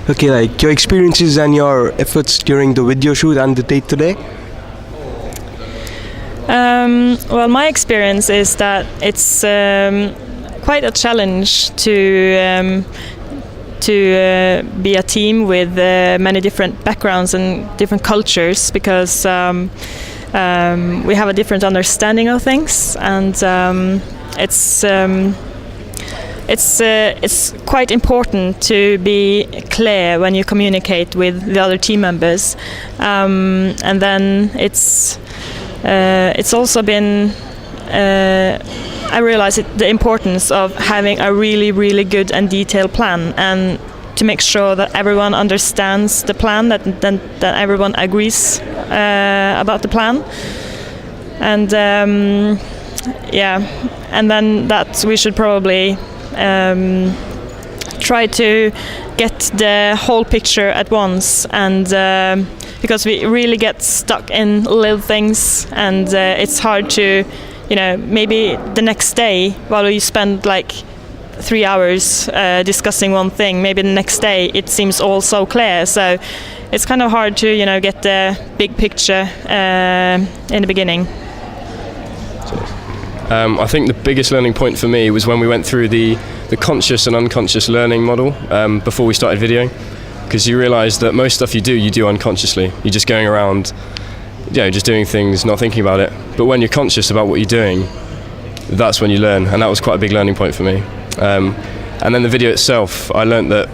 Okay, like your experiences and your efforts during the video shoot and the date today. Well, my experience is that it's quite a challenge to be a team with many different backgrounds and different cultures, because we have a different understanding of things, and it's quite important to be clear when you communicate with the other team members, and then it's also been I realize the importance of having a really good and detailed plan, and to make sure that everyone understands the plan, that everyone agrees about the plan, and and then that we should probably try to get the whole picture at once, and because we really get stuck in little things, and it's hard to, maybe the next day, while you spend like 3 hours discussing one thing, maybe the next day it seems all so clear. So it's kind of hard to, get the big picture in the beginning. I think the biggest learning point for me was when we went through the conscious and unconscious learning model before we started videoing, because you realise that most stuff you do unconsciously. You're just going around, just doing things, not thinking about it. But when you're conscious about what you're doing, that's when you learn, and that was quite a big learning point for me. And then the video itself, I learnt that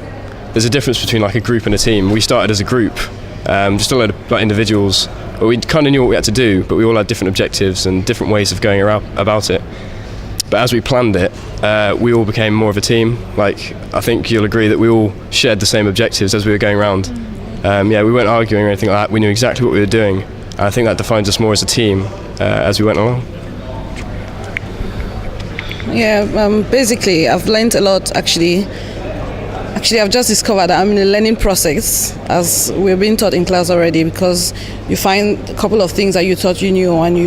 there's a difference between like a group and a team. We started as a group, just a load of like individuals, but we kind of knew what we had to do, but we all had different objectives and different ways of going about it. But as we planned it, we all became more of a team. Like, I think you'll agree that we all shared the same objectives as we were going around. We weren't arguing or anything like that. We knew exactly what we were doing. And I think that defines us more as a team as we went along. Basically, I've learned a lot, actually. I've just discovered that I'm in a learning process, as we're being taught in class already, because you find a couple of things that you thought you knew, and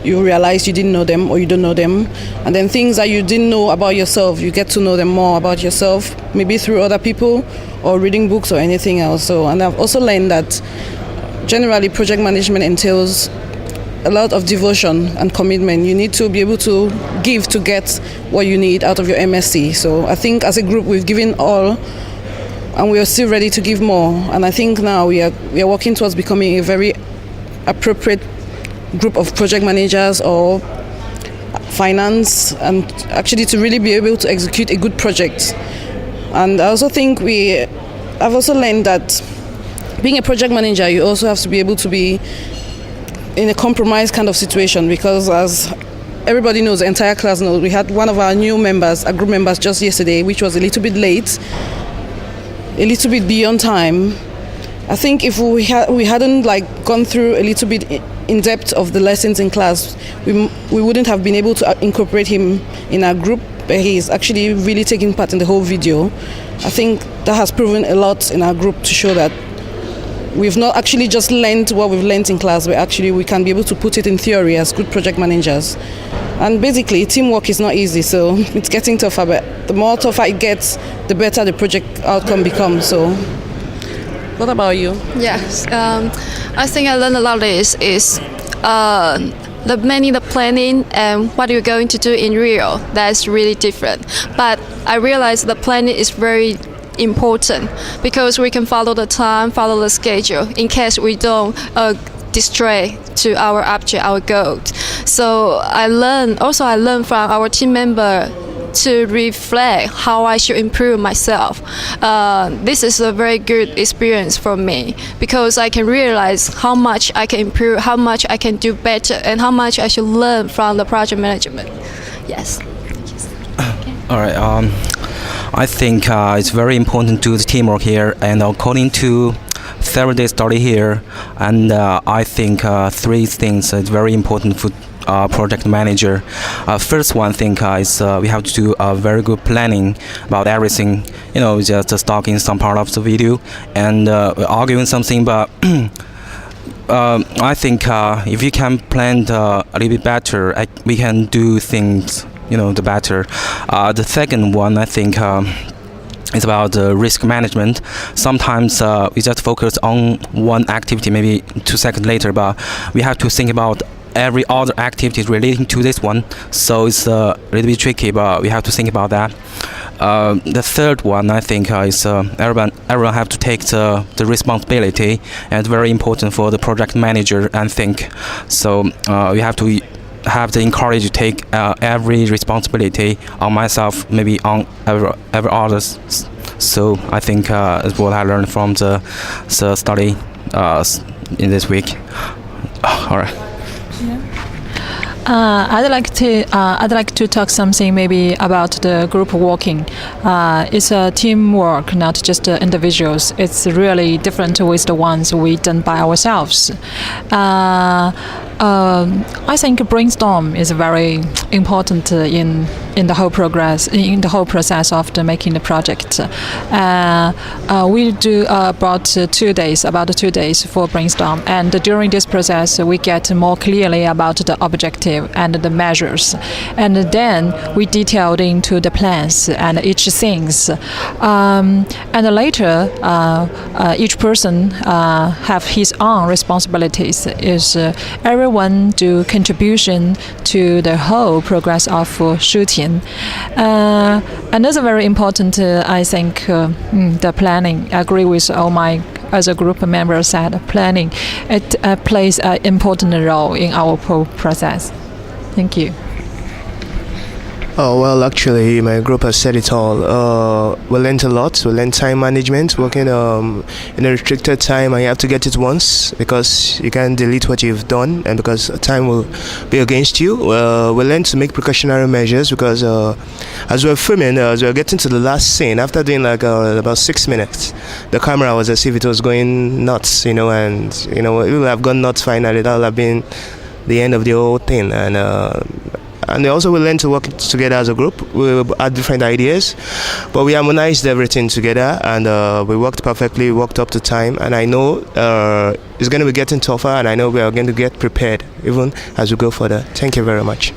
you realize you didn't know them, or you don't know them. And then things that you didn't know about yourself, you get to know them more about yourself, maybe through other people or reading books or anything else. And I've also learned that generally project management entails a lot of devotion and commitment. You need to be able to give to get what you need out of your MSc. So I think as a group we've given all, and we are still ready to give more. And I think now we are working towards becoming a very appropriate group of project managers or finance, and actually to really be able to execute a good project. And I also think I've also learned that being a project manager, you also have to be able to be in a compromise kind of situation, because as everybody knows, the entire class knows, we had one of our new members, our group members, just yesterday, which was a little bit late, a little bit beyond time. I think if we hadn't gone through a little bit in depth of the lessons in class, we wouldn't have been able to incorporate him in our group. But he's actually really taking part in the whole video. I think that has proven a lot in our group to show that we've not actually just learned what we've learned in class, but actually we can be able to put it in theory as good project managers. And basically, teamwork is not easy, so it's getting tougher, but the more tougher it gets, the better the project outcome becomes. So, what about you? Yes, I think I learned a lot of this is the planning and what you're going to do in real. That's really different. But I realized the planning is very important, because we can follow the time, follow the schedule, in case we don't distray to our object, our goal. So I learned from our team member to reflect how I should improve myself. This is a very good experience for me, because I can realize how much I can improve, how much I can do better, and how much I should learn from the project management. Yes. All right. I think it's very important to do the teamwork here, and according to Faraday's study here, and I think three things are very important for project manager. First one thing is we have to do a very good planning about everything. Just talking some part of the video and arguing something, but I think if you can plan a little bit better, we can do things the better. The second one, I think it's about risk management. Sometimes we just focus on one activity, maybe 2 seconds later, but we have to think about every other activity relating to this one. So it's a little bit tricky, but we have to think about that. The third one, I think, is everyone have to take the responsibility, and it's very important for the project manager and think. So we have to have the encourage to take every responsibility on myself, maybe on every others. So I think is what I learned from the study in this week. All right. I'd like to talk something maybe about the group working. It's a teamwork, not just individuals. It's really different with the ones we done by ourselves. I think brainstorm is very important in the whole process of making the project. We do about 2 days for brainstorm, and during this process we get more clearly about the objective and the measures, and then we detailed into the plans and each things, and later each person have his own responsibilities. Is everyone do contribution to the whole progress of shooting. Another very important, I think, the planning. I agree with all my other group members said. Planning, it plays an important role in our process. Thank you. Oh, well, actually, my group has said it all. We learned a lot. We learned time management, working in a restricted time, and you have to get it once because you can't delete what you've done, and because time will be against you. We learned to make precautionary measures because as we're filming, as we're getting to the last scene, after doing like about 6 minutes, the camera was as if it was going nuts, and it will have gone nuts finally. That will have been the end of the whole thing, and also we learned to work together as a group. We had different ideas, but we harmonized everything together, and we worked perfectly, worked up to time. And I know it's going to be getting tougher, and I know we are going to get prepared even as we go further. Thank you very much.